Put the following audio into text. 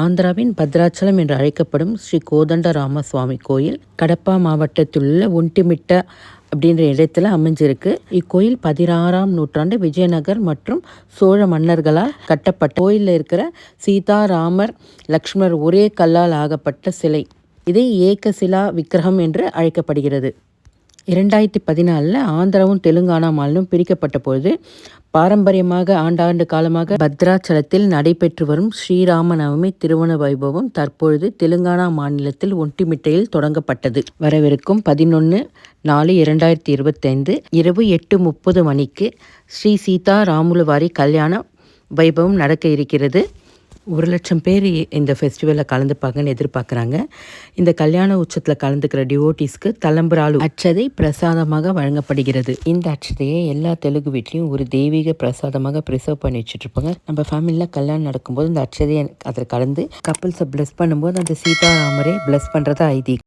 ஆந்திராவின் பத்ராச்சலம் என்று அழைக்கப்படும் ஸ்ரீ கோதண்டராம சுவாமி கோயில் கடப்பா மாவட்டத்தில் உள்ள ஒண்டிமிட்ட அப்படின்ற இடத்துல அமைஞ்சிருக்கு. இக்கோயில் 16ஆம் நூற்றாண்டு விஜயநகர் மற்றும் சோழ மன்னர்களால் கட்டப்பட்ட கோயிலில் இருக்கிற சீதா, ராமர், லக்ஷ்மணர் ஒரே கல்லால் ஆகப்பட்ட சிலை. இது ஏகசிலா விக்கிரகம் என்று அழைக்கப்படுகிறது. 2014 ஆந்திராவும் தெலுங்கானா மாநிலம் பிரிக்கப்பட்ட பொழுது பாரம்பரியமாக ஆண்டாண்டு காலமாக பத்ராச்சலத்தில் நடைபெற்று வரும் ஸ்ரீராம நவமி திருவண்ண வைபவம் தற்பொழுது தெலுங்கானா மாநிலத்தில் ஒண்டிமிட்டையில் தொடங்கப்பட்டது. வரவிருக்கும் 11/4/2025 இரவு 8:30 மணிக்கு ஸ்ரீ சீதா ராமுலுவாரி கல்யாண வைபவம் நடக்க இருக்கிறது. 1,00,000 பேர் இந்த ஃபெஸ்டிவலில் கலந்துப்பாங்கன்னு எதிர்பார்க்குறாங்க. இந்த கல்யாண உற்சவத்தில் கலந்துக்கிற டிவோட்டிஸ்க்கு தலம்பராலு அட்சதை பிரசாதமாக வழங்கப்படுகிறது. இந்த அட்சதையை எல்லா தெலுங்கு வீட்லேயும் ஒரு தெய்வீக பிரசாதமாக ப்ரிசர்வ் பண்ணி வச்சுட்ருப்பாங்க. நம்ம ஃபேமிலியில் கல்யாணம் நடக்கும்போது இந்த அட்சதையை அதில் கலந்து கப்பிள்ஸை ப்ளெஸ் பண்ணும்போது அந்த சீதாராமரே ப்ளெஸ் பண்ணுறதா ஐதீகம்.